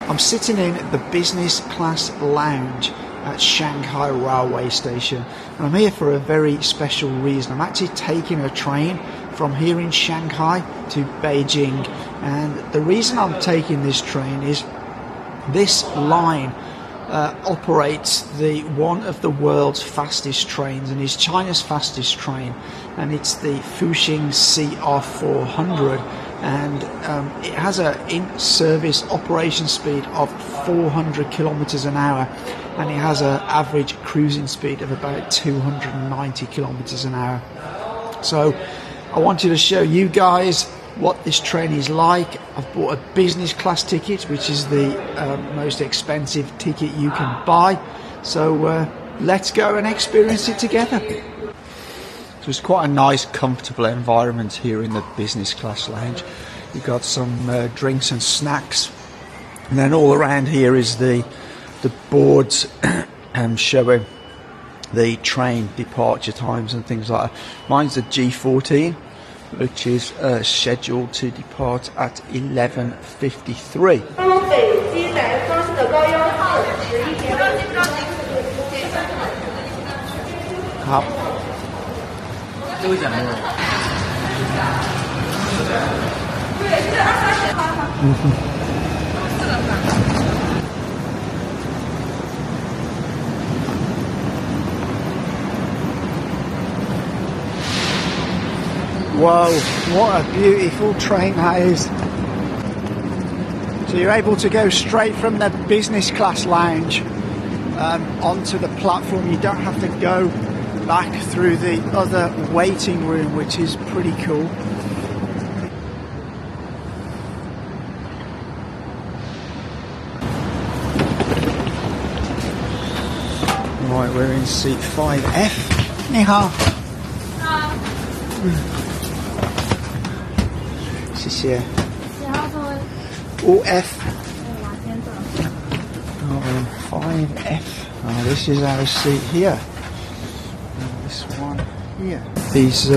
I'm sitting in the business class lounge at Shanghai railway station, and I'm here for a very special reason. I'm actually taking a train from here in Shanghai to Beijing, and the reason I'm taking this train is this line operates one of the world's fastest trains, and is China's fastest train, and it's the Fuxing CR400, and it has a in-service operation speed of 400 kilometers an hour, and it has an average cruising speed of about 290 kilometers an hour. So I wanted to show you guys what this train is like. I've bought a business class ticket, which is the most expensive ticket you can buy. So let's go and experience it together. So it's quite a nice, comfortable environment here in the business class lounge. You've got some drinks and snacks, and then all around here is the boards showing the train departure times and things like that. Mine's the G14, which is scheduled to depart at 11:53. Whoa, what a beautiful train that is. So you're able to go straight from the business class lounge onto the platform. You don't have to go back through the other waiting room, which is pretty cool. Right, we're in seat 5F. 你好。谢谢。5F. Oh, 5F. Oh, this is our seat here. And this one here. These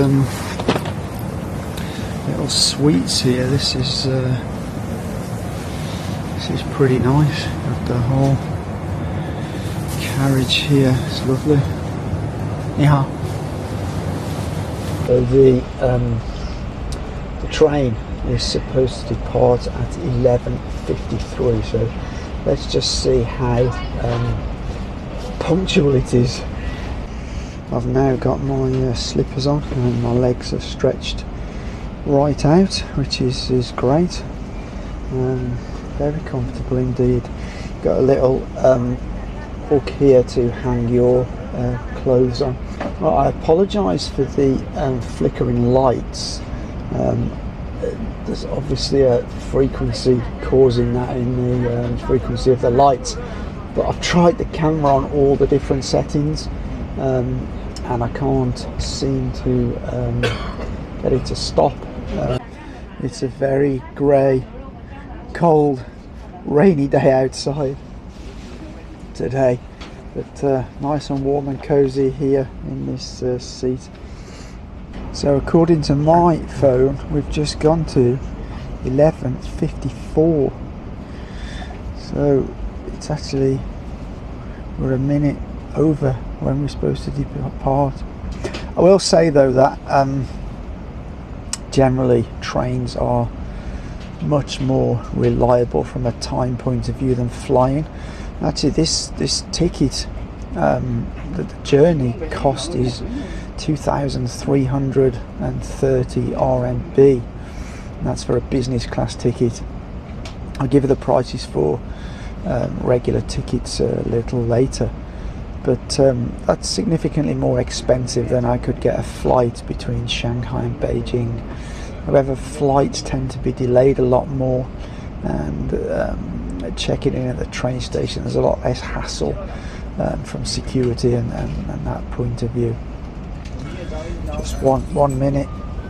little suites here. This is pretty nice. Got the whole carriage here. It's lovely. 你好. So the train is supposed to depart at 11:53. So let's just see how punctual it is. I've now got my slippers on and my legs are stretched right out, which is great. Very comfortable indeed. Got a little hook here to hang your clothes on. Well, I apologise for the flickering lights. There's obviously a frequency causing that in the frequency of the lights, but I've tried the camera on all the different settings, and I can't seem to get it to stop. It's a very grey, cold, rainy day outside today, but nice and warm and cosy here in this seat. So according to my phone, we've just gone to 11:54. So it's actually, we're a minute over when we're supposed to depart. I will say though that generally trains are much more reliable from a time point of view than flying. Actually this ticket, the journey cost is 2,330 RMB, and that's for a business class ticket. I'll give you the prices for regular tickets a little later, but that's significantly more expensive than I could get a flight between Shanghai and Beijing. However, flights tend to be delayed a lot more, and checking in at the train station, there's a lot less hassle from security and that point of view. Just one minute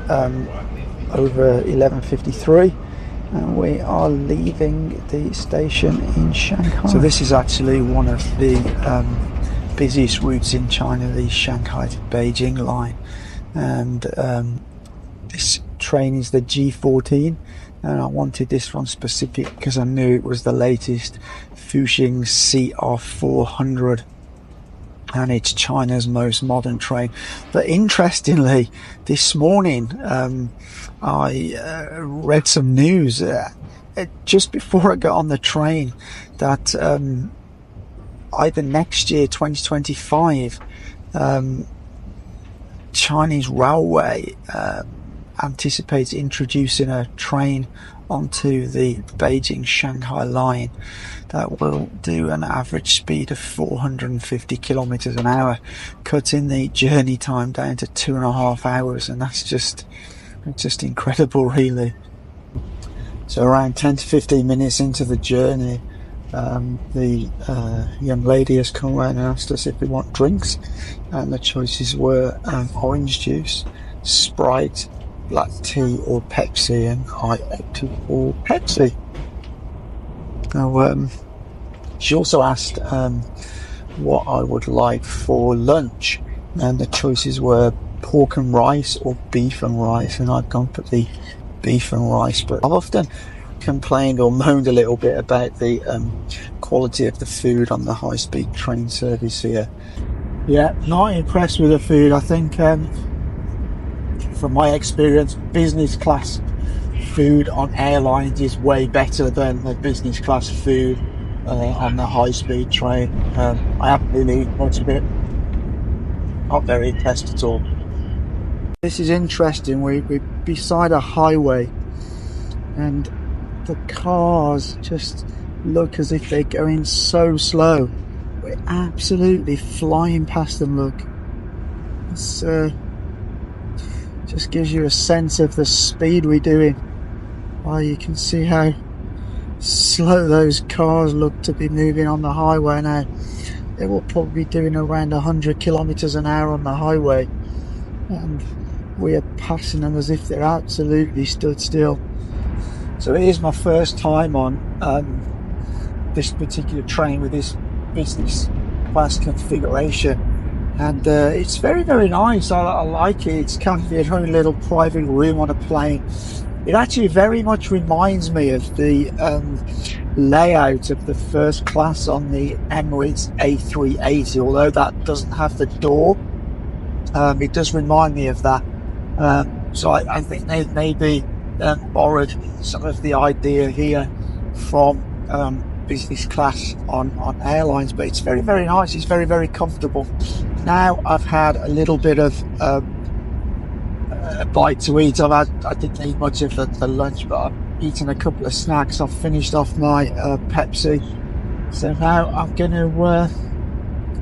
over 11:53, and we are leaving the station in Shanghai. So this is actually one of the busiest routes in China, the Shanghai to Beijing line, and this train is the G14. and I wanted this one specific because I knew it was the latest Fuxing CR400, and it's China's most modern train. But interestingly, this morning I read some news just before I got on the train that either next year, 2025, Chinese Railway anticipates introducing a train onto the Beijing-Shanghai line that will do an average speed of 450 kilometers an hour, cutting the journey time down to 2.5 hours, and that's just incredible, really. So around 10 to 15 minutes into the journey, the young lady has come around and asked us if we want drinks, and the choices were orange juice, Sprite, black tea or Pepsi, and I opted for Pepsi. Now, she also asked what I would like for lunch, and the choices were pork and rice or beef and rice, and I've gone for the beef and rice. But I've often complained or moaned a little bit about the quality of the food on the high-speed train service here. Yeah, not impressed with the food. I think from my experience, business class food on airlines is way better than the business class food on the high-speed train. I haven't really eaten much of it. Not very impressed at all. This is interesting. We're beside a highway, and the cars just look as if they're going so slow. We're absolutely flying past them. Look, it's just gives you a sense of the speed we're doing. Oh, you can see how slow those cars look to be moving on the highway now. They will probably be doing around 100 kilometers an hour on the highway, and we are passing them as if they're absolutely stood still. So it is my first time on this particular train with this business class configuration, and it's very, very nice. I like it. It's kind of your own little private room on a plane. It actually very much reminds me of the layout of the first class on the Emirates A380, although that doesn't have the door. It does remind me of that. So I think they maybe borrowed some of the idea here from business class on airlines, but it's very, very nice. It's very, very comfortable. Now I've had a little bit of a bite to eat. I didn't eat much of the lunch, but I've eaten a couple of snacks. I've finished off my Pepsi, so now I'm going to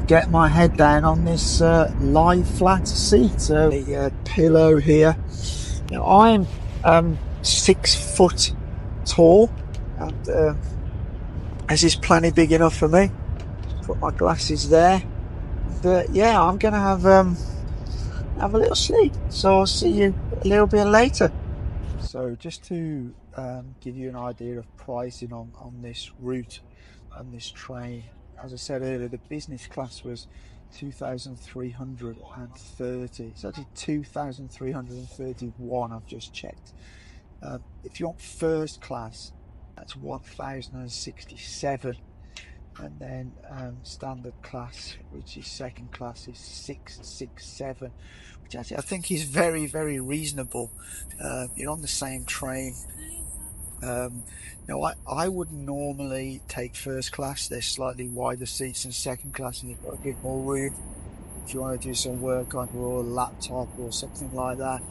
get my head down on this lie flat seat. So the pillow here. Now I'm 6 foot tall, and this is plenty big enough for me. Put my glasses there. But yeah, I'm gonna have a little sleep, so I'll see you a little bit later. So just to give you an idea of pricing on this route and this train, as I said earlier, the business class was 2,330. It's actually 2,331. I've just checked. If you want first class, that's 1,067, and then standard class, which is second class, is 667, which actually I think is very, very reasonable. You're on the same train. Now I would normally take first class. There's slightly wider seats than second class, and you've got a bit more room if you want to do some work on your laptop or something like that.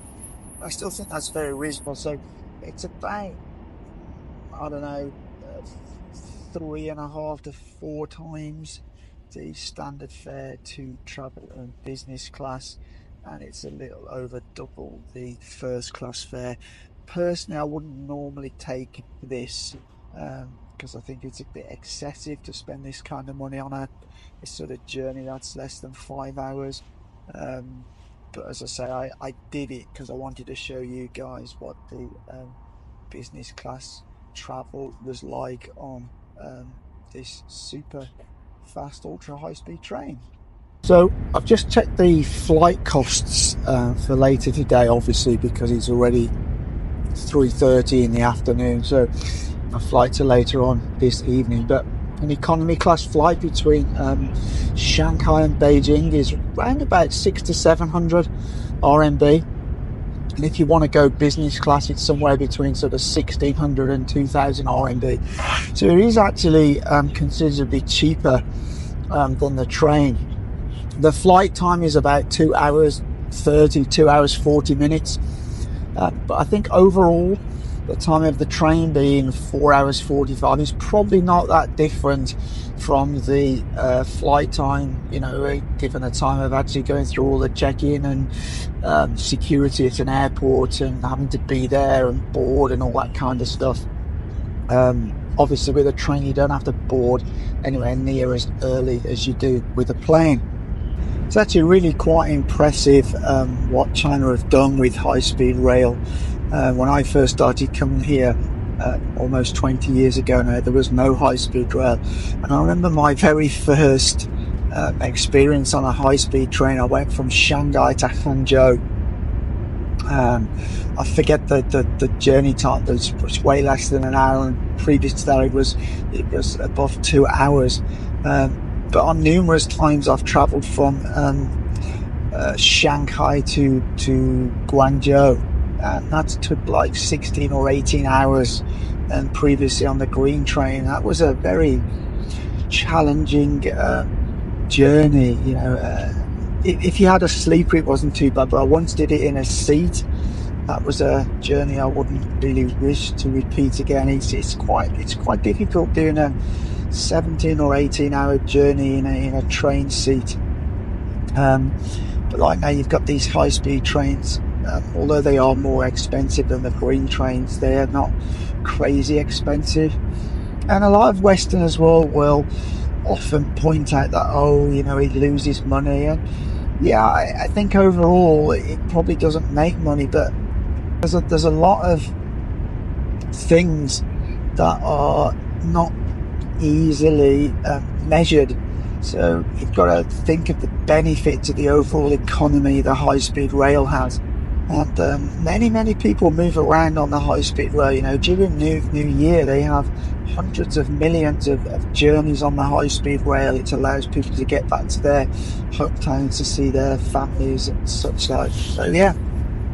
I still think that's very reasonable. So it's about, I don't know, 3.5 to 4 times the standard fare to travel in business class, and it's a little over double the first class fare. Personally, I wouldn't normally take this because I think it's a bit excessive to spend this kind of money on a sort of journey that's less than 5 hours. But as I say, I did it because I wanted to show you guys what the business class travel was like on this super fast ultra high speed train. So I've just checked the flight costs for later today, obviously, because it's already 3:30 in the afternoon, so my flights are later on this evening. But an economy class flight between Shanghai and Beijing is around about 600 to 700 RMB. And if you want to go business class, it's somewhere between sort of 1,600 and 2,000 RMB. So it is actually considerably cheaper than the train. The flight time is about 2 hours 30, 2 hours 40 minutes. But I think overall, the time of the train being 4 hours 45 is probably not that different from the flight time, you know, given the time of actually going through all the check-in and security at an airport and having to be there and board and all that kind of stuff. Obviously with a train you don't have to board anywhere near as early as you do with a plane. It's actually really quite impressive what China have done with high-speed rail. When I first started coming here almost 20 years ago now, there was no high-speed rail. And I remember my very first experience on a high-speed train. I went from Shanghai to Hangzhou. I forget the journey time, but it was way less than an hour, and previous to that it was above 2 hours. But on numerous times I've travelled from Shanghai to Guangzhou, and that took like 16 or 18 hours. And previously on the green train, that was a very challenging journey. You know, if you had a sleeper, it wasn't too bad. But I once did it in a seat. That was a journey I wouldn't really wish to repeat again. It's quite difficult doing a 17 or 18 hour journey in a train seat. But like now you've got these high speed trains, although they are more expensive than the green trains, they are not crazy expensive. And a lot of Westerners will often point out that, oh, you know, he loses money. And yeah, I think overall it probably doesn't make money, but there's a lot of things that are not easily measured. So you've got to think of the benefit to the overall economy the high-speed rail has. And many people move around on the high-speed rail. You know, during New Year they have hundreds of millions of journeys on the high-speed rail. It allows people to get back to their hometowns to see their families and such like. So yeah,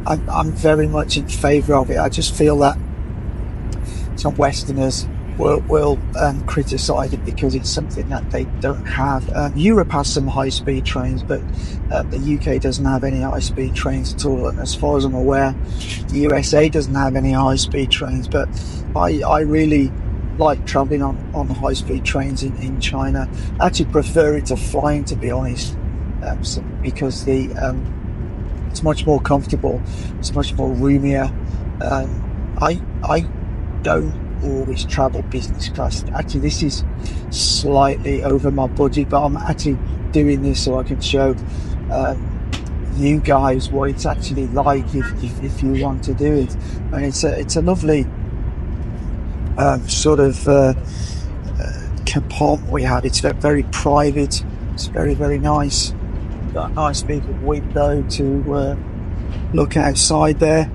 I'm very much in favour of it. I just feel that some Westerners will criticise it because it's something that they don't have. Europe has some high-speed trains, but the UK doesn't have any high-speed trains at all. And as far as I'm aware, the USA doesn't have any high-speed trains. But I really like travelling on high-speed trains in China. I actually prefer it to flying, to be honest, because it's much more comfortable. It's much more roomier. I don't always travel business class. Actually, this is slightly over my budget, but I'm actually doing this so I can show you guys what it's actually like if you want to do it. And it's a lovely sort of compartment we have. It's very private. It's very nice. Got a nice big window to look outside there.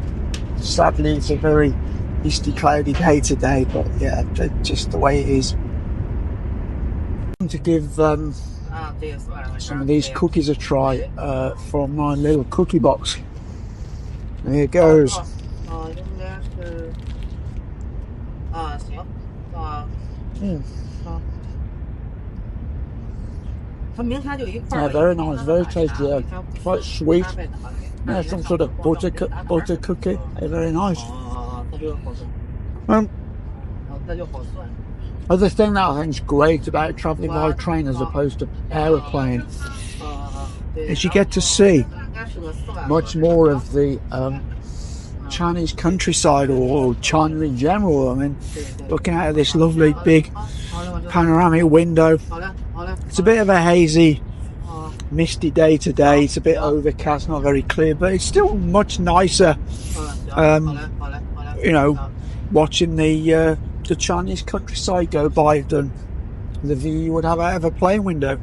Sadly, it's a very misty, cloudy day today, but yeah, just the way it is. To give some of these cookies a try from my little cookie box. There it goes. Very nice, very tasty, quite sweet. Yeah, some sort of butter cookie. Very nice. Other thing that I think is great about travelling by train as opposed to aeroplane is you get to see much more of the Chinese countryside or China in general. I mean, looking out of this lovely big panoramic window, it's a bit of a hazy, misty day today. It's a bit overcast, not very clear, but it's still much nicer, you know, watching the Chinese countryside go by than the view you would have out of a plane window.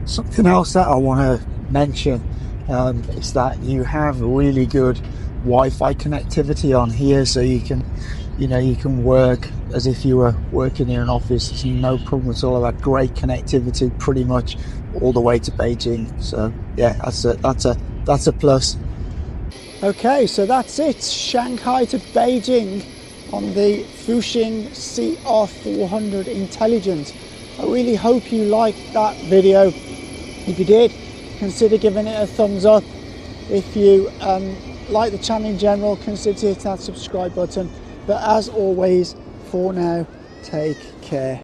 Something else that I want to mention is that you have really good Wi-Fi connectivity on here, so you can work as if you were working in an office. There's no problem at all. About great connectivity pretty much all the way to Beijing. So yeah, that's a plus. Okay, so that's it. Shanghai to Beijing on the Fuxing CR400 Intelligent. I really hope you liked that video. If you did, consider giving it a thumbs up. If you like the channel in general, consider hitting that subscribe button. But as always, for now, take care.